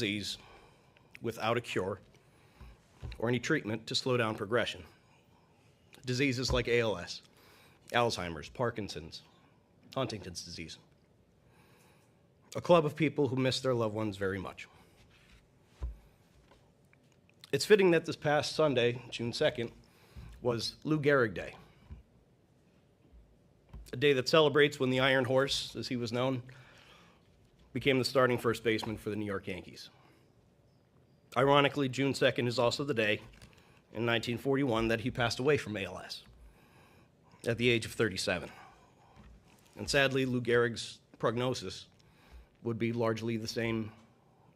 disease without a cure or any treatment to slow down progression. Diseases like ALS, Alzheimer's, Parkinson's, Huntington's disease. A club of people who miss their loved ones very much. It's fitting that this past Sunday, June 2nd, was Lou Gehrig Day, a day that celebrates when the Iron Horse, as he was known, became the starting first baseman for the New York Yankees. Ironically, June 2nd is also the day in 1941 that he passed away from ALS at the age of 37. And sadly, Lou Gehrig's prognosis would be largely the same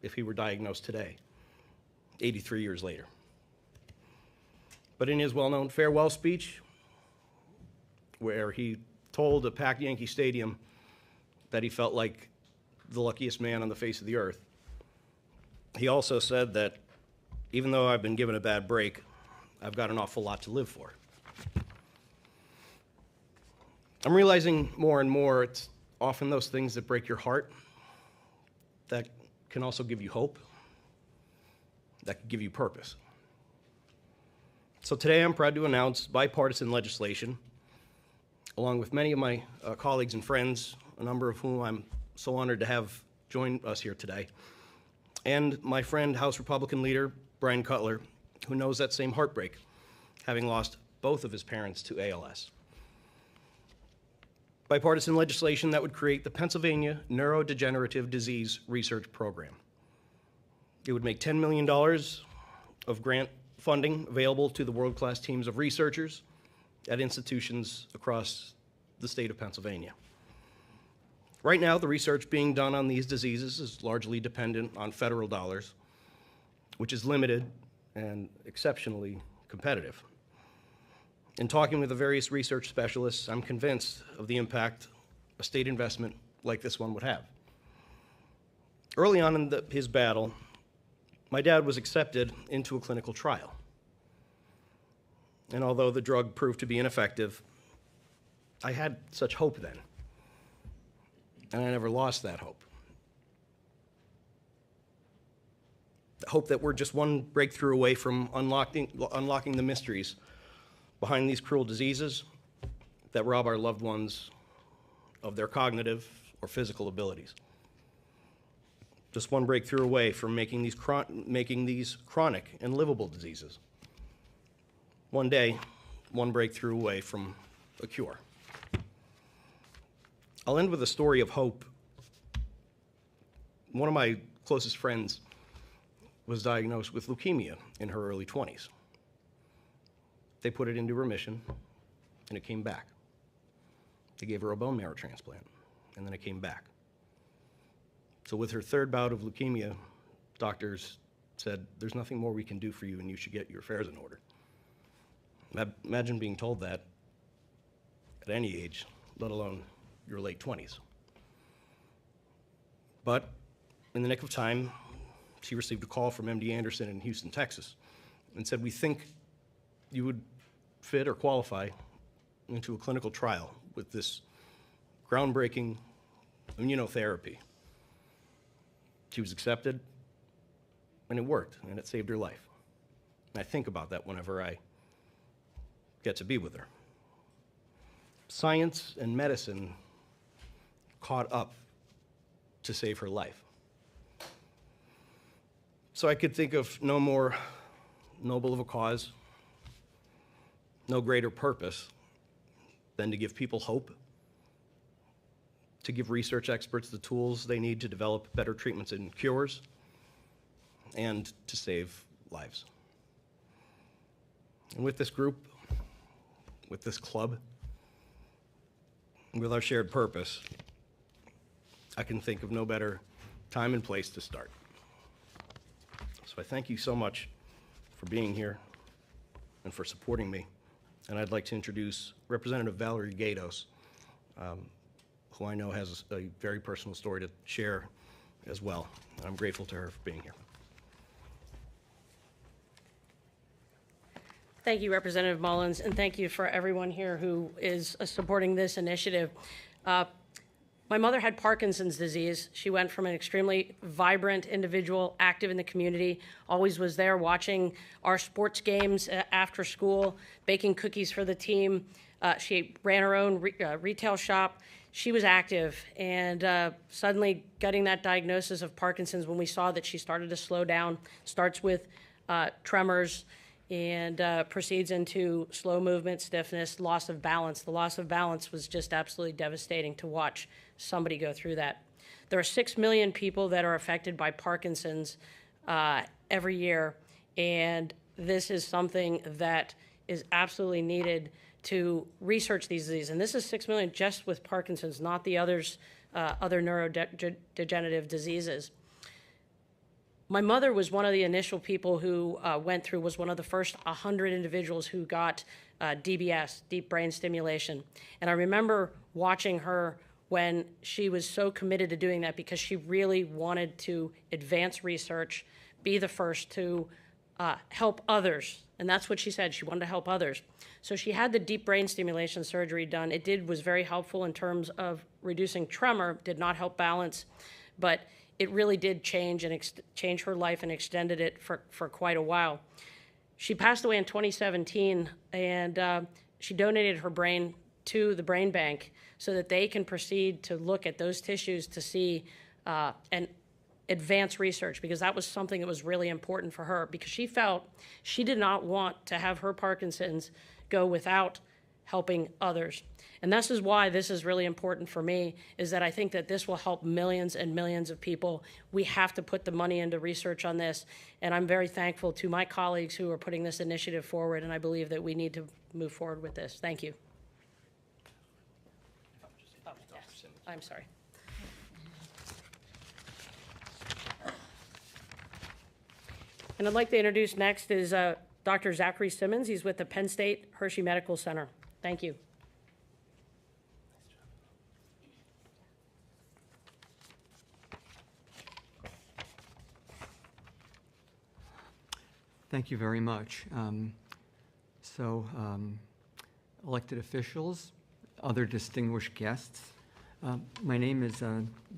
if he were diagnosed today, 83 years later. But in his well-known farewell speech, where he told a packed Yankee Stadium that he felt like the luckiest man on the face of the earth, he also said that even though I've been given a bad break, I've got an awful lot to live for. I'm realizing more and more it's often those things that break your heart that can also give you hope, that can give you purpose. So today I'm proud to announce bipartisan legislation, along with many of my colleagues and friends, a number of whom I'm so honored to have join us here today, and my friend, House Republican leader Brian Cutler, who knows that same heartbreak, having lost both of his parents to ALS. Bipartisan legislation that would create the Pennsylvania Neurodegenerative Disease Research Program. It would make $10 million of grant funding available to the world-class teams of researchers at institutions across the state of Pennsylvania. Right now, the research being done on these diseases is largely dependent on federal dollars, which is limited and exceptionally competitive. In talking with the various research specialists, I'm convinced of the impact a state investment like this one would have. Early on in his battle, my dad was accepted into a clinical trial. And although the drug proved to be ineffective, I had such hope then. And I never lost that hope. The hope that we're just one breakthrough away from unlocking the mysteries behind these cruel diseases that rob our loved ones of their cognitive or physical abilities. Just one breakthrough away from making these chronic and livable diseases. One day, one breakthrough away from a cure. I'll end with a story of hope. One of my closest friends was diagnosed with leukemia in her early 20s. They put it into remission, and it came back. They gave her a bone marrow transplant, and then it came back. So with her third bout of leukemia, doctors said, there's nothing more we can do for you, and you should get your affairs in order. Imagine being told that at any age, let alone your late 20s. But in the nick of time, she received a call from MD Anderson in Houston, Texas, and said, we think you would fit or qualify into a clinical trial with this groundbreaking immunotherapy. She was accepted, and it worked, and it saved her life. And I think about that whenever I get to be with her. Science and medicine caught up to save her life. So I could think of no more noble of a cause, no greater purpose than to give people hope, to give research experts the tools they need to develop better treatments and cures, and to save lives. And with this group, with this club, with our shared purpose, I can think of no better time and place to start. So I thank you so much for being here and for supporting me. And I'd like to introduce Representative Valerie Gatos, who I know has a very personal story to share as well. And I'm grateful to her for being here. Thank you, Representative Mullins, and thank you for everyone here who is supporting this initiative. My mother had Parkinson's disease. She went from an extremely vibrant individual, active in the community, always was there watching our sports games after school, baking cookies for the team. She ran her own retail shop. She was active, and suddenly getting that diagnosis of Parkinson's when we saw that she started to slow down, starts with tremors, and proceeds into slow movement, stiffness, loss of balance. The loss of balance was just absolutely devastating to watch somebody go through that. There are 6 million people that are affected by Parkinson's every year, and this is something that is absolutely needed to research these diseases. And this is 6 million just with Parkinson's, not the others, other neurodegenerative diseases. My mother was one of the initial people who was one of the first 100 individuals who got DBS, deep brain stimulation. And I remember watching her when she was so committed to doing that because she really wanted to advance research, be the first to help others. And that's what she said, she wanted to help others. So she had the deep brain stimulation surgery done. It was very helpful in terms of reducing tremor, did not help balance, but it really did change her life and extended it for quite a while. She passed away in 2017, and she donated her brain to the brain bank so that they can proceed to look at those tissues to see and advance research, because that was something that was really important for her, because she felt she did not want to have her Parkinson's go without helping others. And this is why this is really important for me, is that I think that this will help millions and millions of people. We have to put the money into research on this, and I'm very thankful to my colleagues who are putting this initiative forward, and I believe that we need to move forward with this. Thank you. Oh, yes. I'm sorry. And I'd like to introduce next is Dr. Zachary Simmons. He's with the Penn State Hershey Medical Center. Thank you. Thank you very much. Elected officials, other distinguished guests, my name is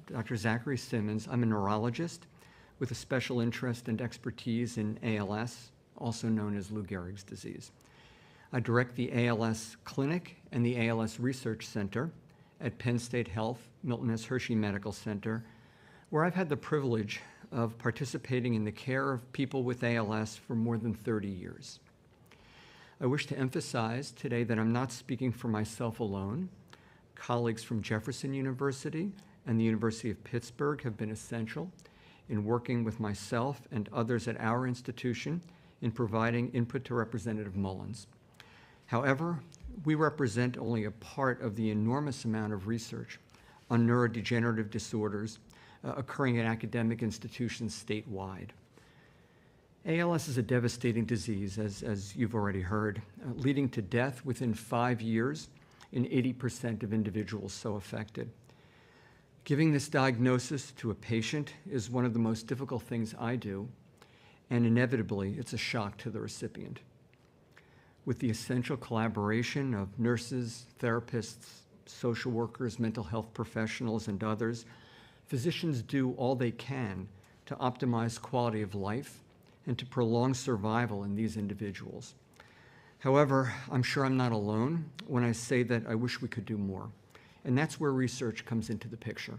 Dr. Zachary Simmons. I'm a neurologist with a special interest and expertise in ALS, also known as Lou Gehrig's disease. I direct the ALS Clinic and the ALS Research Center at Penn State Health, Milton S. Hershey Medical Center, where I've had the privilege of participating in the care of people with ALS for more than 30 years. I wish to emphasize today that I'm not speaking for myself alone. Colleagues from Jefferson University and the University of Pittsburgh have been essential in working with myself and others at our institution in providing input to Representative Mullins. However, we represent only a part of the enormous amount of research on neurodegenerative disorders occurring at academic institutions statewide. ALS is a devastating disease, as you've already heard, leading to death within 5 years in 80% of individuals so affected. Giving this diagnosis to a patient is one of the most difficult things I do, and inevitably, it's a shock to the recipient. With the essential collaboration of nurses, therapists, social workers, mental health professionals, and others, physicians do all they can to optimize quality of life and to prolong survival in these individuals. However, I'm sure I'm not alone when I say that I wish we could do more. And that's where research comes into the picture.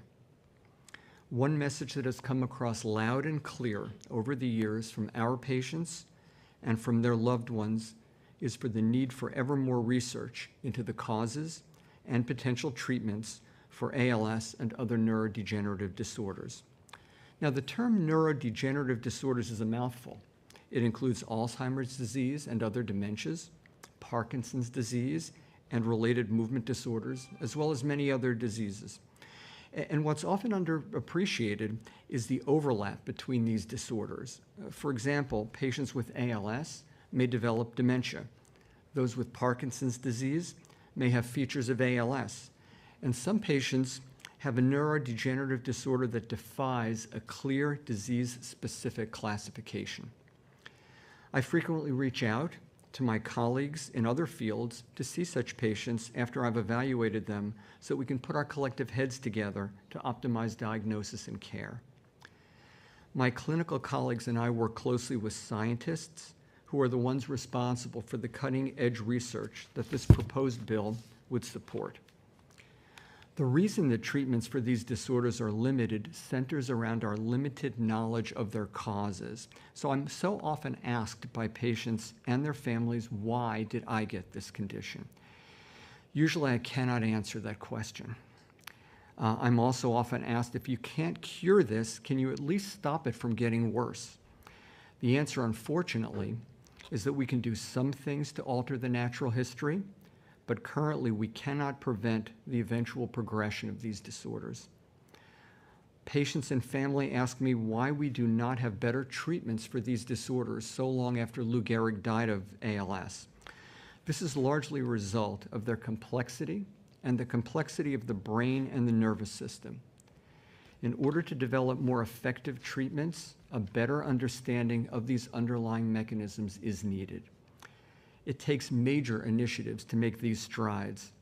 One message that has come across loud and clear over the years from our patients and from their loved ones is for the need for ever more research into the causes and potential treatments for ALS and other neurodegenerative disorders. Now, the term neurodegenerative disorders is a mouthful. It includes Alzheimer's disease and other dementias, Parkinson's disease, and related movement disorders, as well as many other diseases. And what's often underappreciated is the overlap between these disorders. For example, patients with ALS may develop dementia. Those with Parkinson's disease may have features of ALS. And some patients have a neurodegenerative disorder that defies a clear disease-specific classification. I frequently reach out to my colleagues in other fields to see such patients after I've evaluated them so we can put our collective heads together to optimize diagnosis and care. My clinical colleagues and I work closely with scientists who are the ones responsible for the cutting-edge research that this proposed bill would support. The reason that treatments for these disorders are limited centers around our limited knowledge of their causes. So I'm so often asked by patients and their families, why did I get this condition? Usually I cannot answer that question. I'm also often asked, if you can't cure this, can you at least stop it from getting worse? The answer, unfortunately, is that we can do some things to alter the natural history, but currently we cannot prevent the eventual progression of these disorders. Patients and family ask me why we do not have better treatments for these disorders so long after Lou Gehrig died of ALS. This is largely a result of their complexity and the complexity of the brain and the nervous system. In order to develop more effective treatments, a better understanding of these underlying mechanisms is needed. It takes major initiatives to make these strides.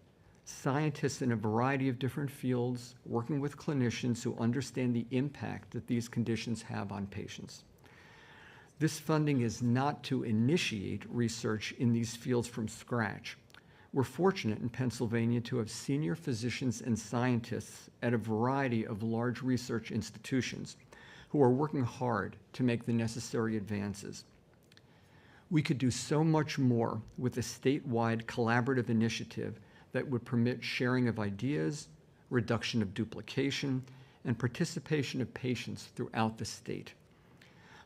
Scientists in a variety of different fields working with clinicians who understand the impact that these conditions have on patients. This funding is not to initiate research in these fields from scratch. We're fortunate in Pennsylvania to have senior physicians and scientists at a variety of large research institutions who are working hard to make the necessary advances. We could do so much more with a statewide collaborative initiative that would permit sharing of ideas, reduction of duplication, and participation of patients throughout the state.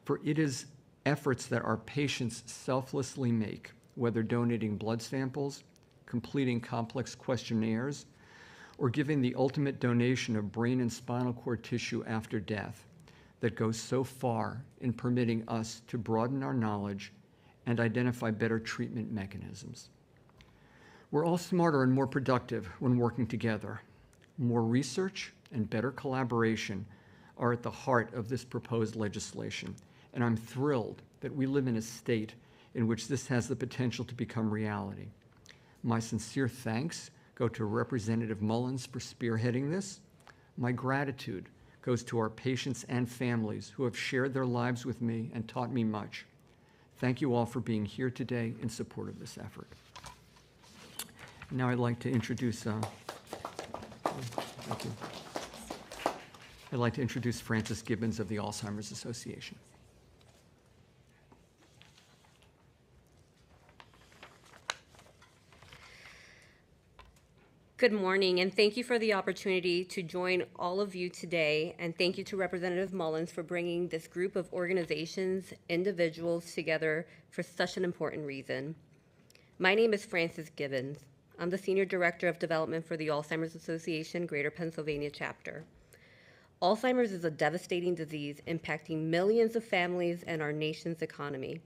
For it is efforts that our patients selflessly make, whether donating blood samples, completing complex questionnaires, or giving the ultimate donation of brain and spinal cord tissue after death, that goes so far in permitting us to broaden our knowledge and identify better treatment mechanisms. We're all smarter and more productive when working together. More research and better collaboration are at the heart of this proposed legislation, and I'm thrilled that we live in a state in which this has the potential to become reality. My sincere thanks go to Representative Mullins for spearheading this. My gratitude goes to our patients and families who have shared their lives with me and taught me much. Thank you all for being here today in support of this effort. Now I'd like to introduce, Frances Gibbons of the Alzheimer's Association. Good morning, and thank you for the opportunity to join all of you today, and thank you to Representative Mullins for bringing this group of organizations, individuals together for such an important reason. My name is Frances Gibbons. I'm the Senior Director of Development for the Alzheimer's Association Greater Pennsylvania Chapter. Alzheimer's is a devastating disease impacting millions of families and our nation's economy.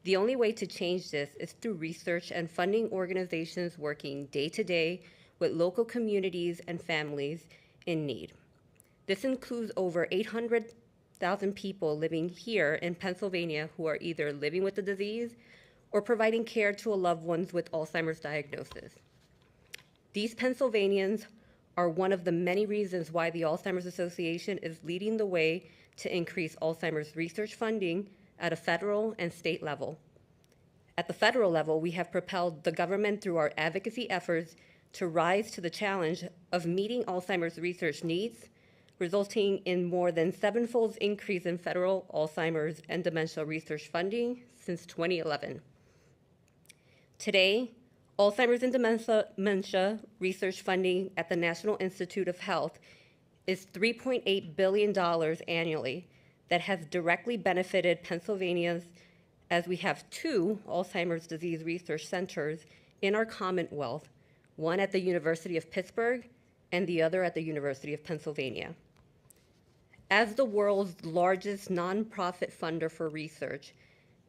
The only way to change this is through research and funding organizations working day to day with local communities and families in need. This includes over 800,000 people living here in Pennsylvania who are either living with the disease or providing care to a loved one with Alzheimer's diagnosis. These Pennsylvanians are one of the many reasons why the Alzheimer's Association is leading the way to increase Alzheimer's research funding at a federal and state level. At the federal level, we have propelled the government through our advocacy efforts to rise to the challenge of meeting Alzheimer's research needs, resulting in more than sevenfold increase in federal Alzheimer's and dementia research funding since 2011. Today, Alzheimer's and dementia research funding at the National Institute of Health is $3.8 billion annually that has directly benefited Pennsylvania's, as we have 2 Alzheimer's disease research centers in our Commonwealth, one at the University of Pittsburgh and the other at the University of Pennsylvania. As the world's largest nonprofit funder for research,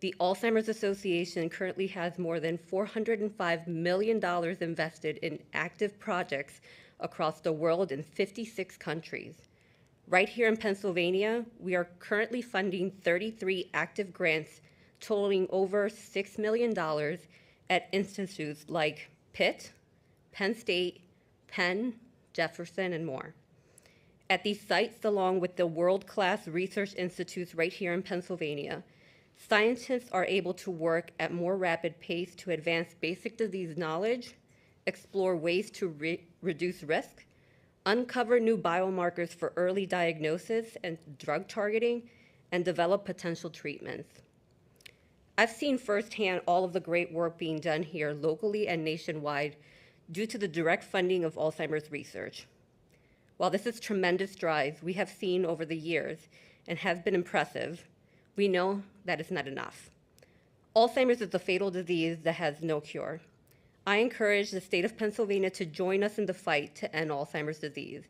the Alzheimer's Association currently has more than $405 million invested in active projects across the world in 56 countries. Right here in Pennsylvania, we are currently funding 33 active grants totaling over $6 million at institutes like Pitt, Penn State, Penn, Jefferson, and more. At these sites, along with the world-class research institutes right here in Pennsylvania, scientists are able to work at more rapid pace to advance basic disease knowledge, explore ways to reduce risk, uncover new biomarkers for early diagnosis and drug targeting, and develop potential treatments. I've seen firsthand all of the great work being done here locally and nationwide due to the direct funding of Alzheimer's research. While this is tremendous strides we have seen over the years and has been impressive, we know that it's not enough. Alzheimer's is a fatal disease that has no cure. I encourage the state of Pennsylvania to join us in the fight to end Alzheimer's disease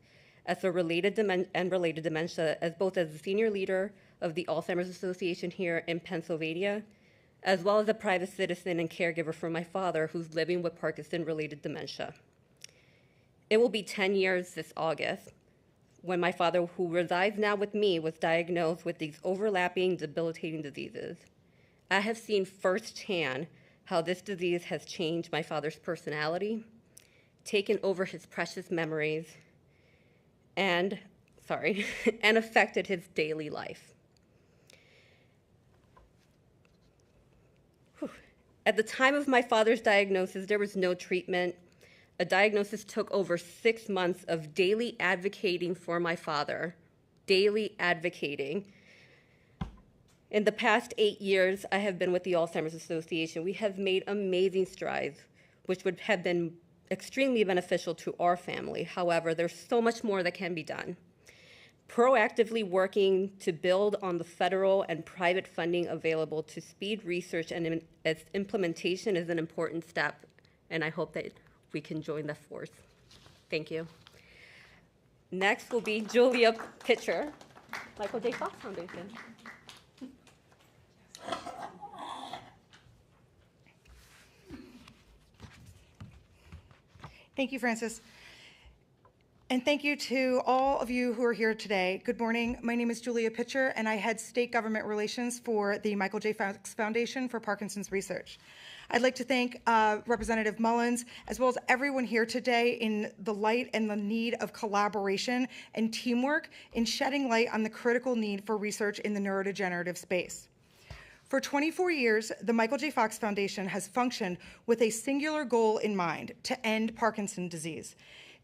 as a related dementia, as both as the senior leader of the Alzheimer's Association here in Pennsylvania, as well as a private citizen and caregiver for my father who's living with Parkinson-related dementia. It will be 10 years this August when my father, who resides now with me, was diagnosed with these overlapping, debilitating diseases. I have seen firsthand how this disease has changed my father's personality, taken over his precious memories, and affected his daily life. At the time of my father's diagnosis, there was no treatment. A diagnosis took over 6 months of daily advocating for my father, daily advocating. In the past 8 years, I have been with the Alzheimer's Association. We have made amazing strides, which would have been extremely beneficial to our family. However, there's so much more that can be done. Proactively working to build on the federal and private funding available to speed research and its implementation is an important step, and I hope that we can join the force. Thank you. Next will be Julia Pitcher, Michael J. Fox Foundation. Thank you, Francis. And thank you to all of you who are here today. Good morning. My name is Julia Pitcher, and I head state government relations for the Michael J. Fox Foundation for Parkinson's Research. I'd like to thank Representative Mullins, as well as everyone here today in the light and the need of collaboration and teamwork in shedding light on the critical need for research in the neurodegenerative space. For 24 years, the Michael J. Fox Foundation has functioned with a singular goal in mind: to end Parkinson's disease.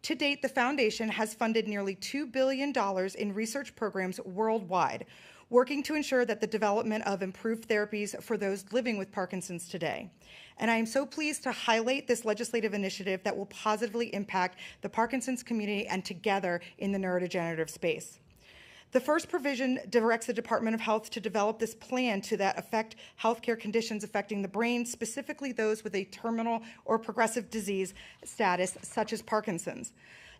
To date, the foundation has funded nearly $2 billion in research programs worldwide, working to ensure that the development of improved therapies for those living with Parkinson's today. And I am so pleased to highlight this legislative initiative that will positively impact the Parkinson's community and together in the neurodegenerative space. The first provision directs the Department of Health to develop this plan to that affect healthcare conditions affecting the brain, specifically those with a terminal or progressive disease status, such as Parkinson's.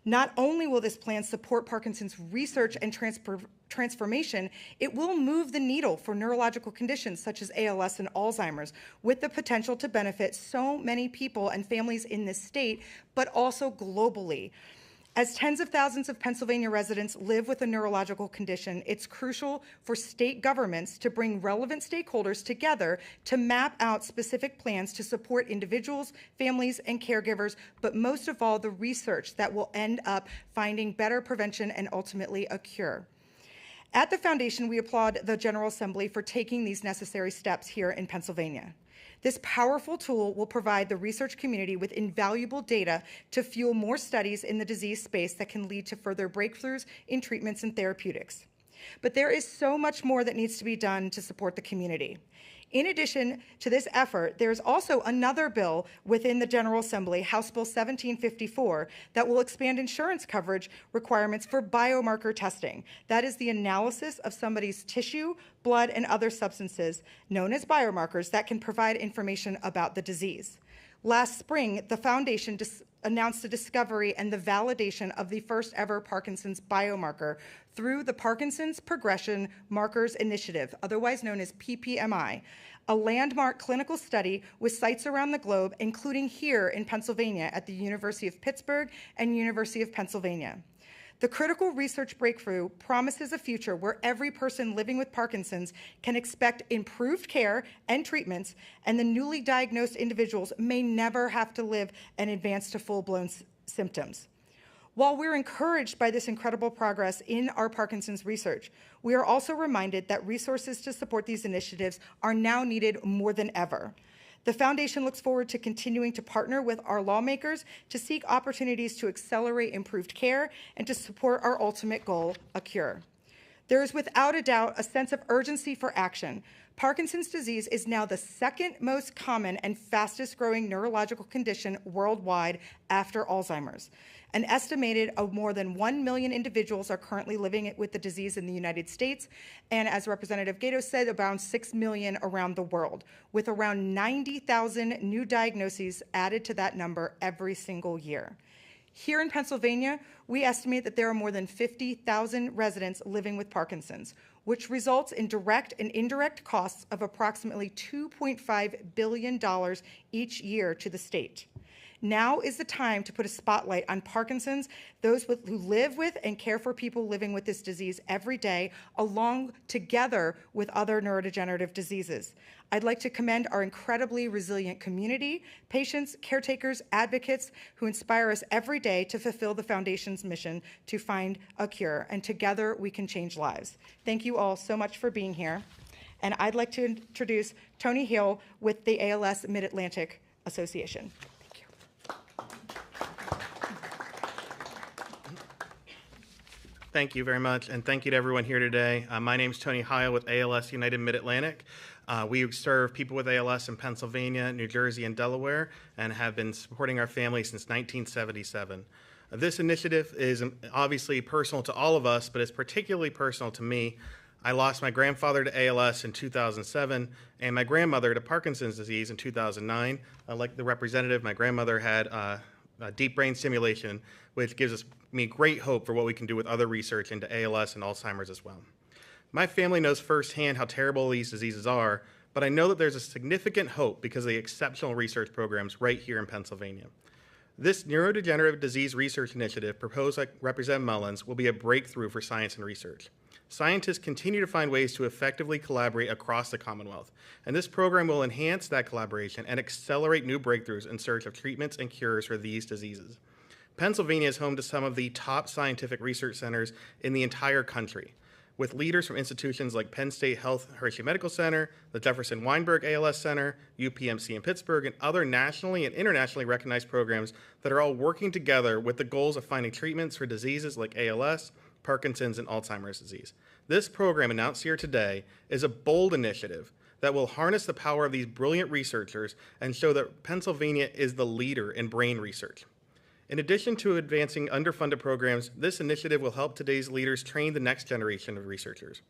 Not only will this plan support Parkinson's research and transformation, it will move the needle for neurological conditions such as ALS and Alzheimer's, with the potential to benefit so many people and families in this state, but also globally. As tens of thousands of Pennsylvania residents live with a neurological condition, it's crucial for state governments to bring relevant stakeholders together to map out specific plans to support individuals, families, and caregivers, but most of all, the research that will end up finding better prevention and ultimately a cure. At the Foundation, we applaud the General Assembly for taking these necessary steps here in Pennsylvania. This powerful tool will provide the research community with invaluable data to fuel more studies in the disease space that can lead to further breakthroughs in treatments and therapeutics. But there is so much more that needs to be done to support the community. In addition to this effort, there is also another bill within the General Assembly, House Bill 1754, that will expand insurance coverage requirements for biomarker testing. That is the analysis of somebody's tissue, blood, and other substances, known as biomarkers, that can provide information about the disease. Last spring, the Foundation announced the discovery and the validation of the first ever Parkinson's biomarker through the Parkinson's Progression Markers Initiative, otherwise known as PPMI, a landmark clinical study with sites around the globe, including here in Pennsylvania at the University of Pittsburgh and University of Pennsylvania. The critical research breakthrough promises a future where every person living with Parkinson's can expect improved care and treatments, and the newly diagnosed individuals may never have to live and advance to full-blown symptoms. While we're encouraged by this incredible progress in our Parkinson's research, we are also reminded that resources to support these initiatives are now needed more than ever. The Foundation looks forward to continuing to partner with our lawmakers to seek opportunities to accelerate improved care and to support our ultimate goal, a cure. There is without a doubt a sense of urgency for action. Parkinson's disease is now the second most common and fastest growing neurological condition worldwide after Alzheimer's. An estimated of more than 1 million individuals are currently living with the disease in the United States, and as Representative Gato said, around 6 million around the world, with around 90,000 new diagnoses added to that number every single year. Here in Pennsylvania, we estimate that there are more than 50,000 residents living with Parkinson's, which results in direct and indirect costs of approximately $2.5 billion each year to the state. Now is the time to put a spotlight on Parkinson's, those who live with and care for people living with this disease every day, along together with other neurodegenerative diseases. I'd like to commend our incredibly resilient community, patients, caretakers, advocates who inspire us every day to fulfill the Foundation's mission to find a cure, and together we can change lives. Thank you all so much for being here. And I'd like to introduce Tony Hill with the ALS Mid-Atlantic Association. Thank you very much, and thank you to everyone here today. My name is Tony Heil with ALS United Mid-Atlantic. We serve people with ALS in Pennsylvania, New Jersey, and Delaware, and have been supporting our family since 1977. This initiative is obviously personal to all of us, but it's particularly personal to me. I lost my grandfather to ALS in 2007 and my grandmother to Parkinson's disease in 2009. Like the representative, my grandmother had deep brain stimulation, which gives me great hope for what we can do with other research into ALS and Alzheimer's as well. My family knows firsthand how terrible these diseases are, but I know that there's a significant hope because of the exceptional research programs right here in Pennsylvania. This neurodegenerative disease research initiative proposed by Representative Mullins will be a breakthrough for science and research. Scientists continue to find ways to effectively collaborate across the Commonwealth, and this program will enhance that collaboration and accelerate new breakthroughs in search of treatments and cures for these diseases. Pennsylvania is home to some of the top scientific research centers in the entire country, with leaders from institutions like Penn State Health Hershey Medical Center, the Jefferson Weinberg ALS Center, UPMC in Pittsburgh, and other nationally and internationally recognized programs that are all working together with the goals of finding treatments for diseases like ALS, Parkinson's, and Alzheimer's disease. This program announced here today is a bold initiative that will harness the power of these brilliant researchers and show that Pennsylvania is the leader in brain research. In addition to advancing underfunded programs, this initiative will help today's leaders train the next generation of researchers,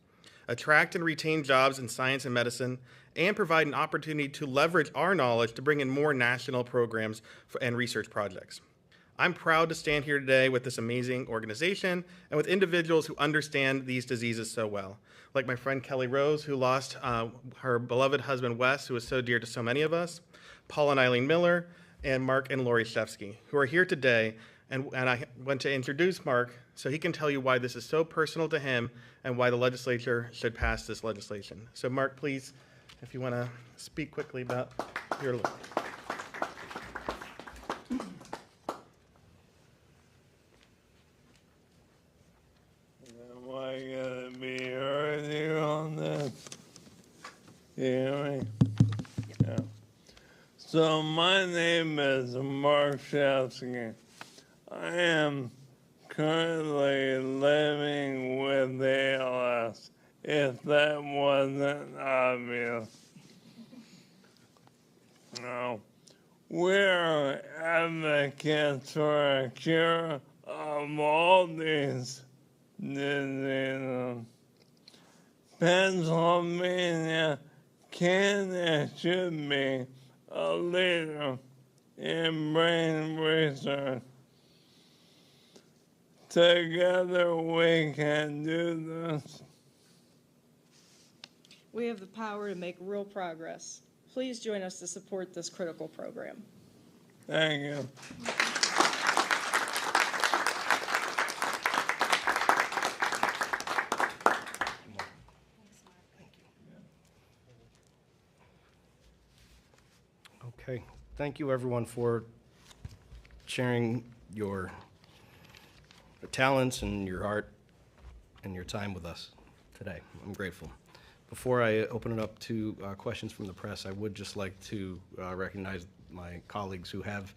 attract and retain jobs in science and medicine, and provide an opportunity to leverage our knowledge to bring in more national programs and research projects. I'm proud to stand here today with this amazing organization and with individuals who understand these diseases so well, like my friend Kelly Rose, who lost her beloved husband Wes, who is so dear to so many of us, Paul and Eileen Miller, and Mark and Lori Shefsky, who are here today. And I want to introduce Mark so he can tell you why this is so personal to him and why the legislature should pass this legislation. So Mark, please, if you want to speak quickly about your look. Am I going to be heard you on this? You hear me? Yeah. So my name is Mark Shefsky. I am currently living with ALS, if that wasn't obvious. No. We're advocates for a cure of all these diseases. Pennsylvania can and should be a leader in brain research. Together we can do this. We have the power to make real progress. Please join us to support this critical program. Thank you. Okay, thank you everyone for sharing your talents and your heart and your time with us today. I'm grateful. Before I open it up to questions from the press, I would just like to recognize my colleagues who have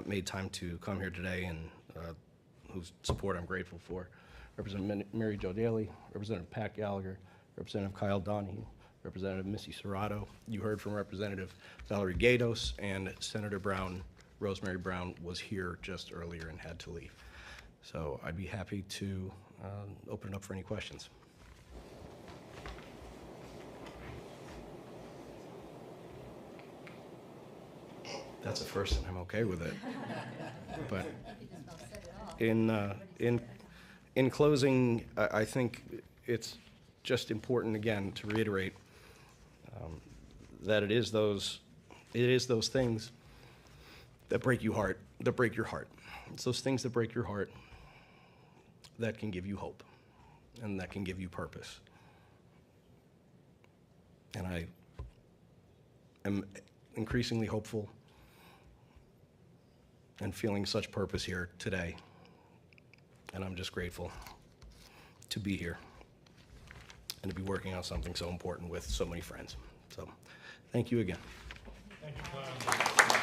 made time to come here today and whose support I'm grateful for. Representative Mary Jo Daly, Representative Pat Gallagher, Representative Kyle Donahue, Representative Missy Serrato. You heard from Representative Valerie Gatos, and Senator Brown, Rosemary Brown, was here just earlier and had to leave. So I'd be happy to open it up for any questions. That's a first, and I'm okay with it. But in closing, I think it's just important again to reiterate that it is those things that break your heart. It's those things that break your heart that can give you hope and that can give you purpose. And I am increasingly hopeful and feeling such purpose here today. And I'm just grateful to be here and to be working on something so important with so many friends. So thank you again. Thank you, Tom.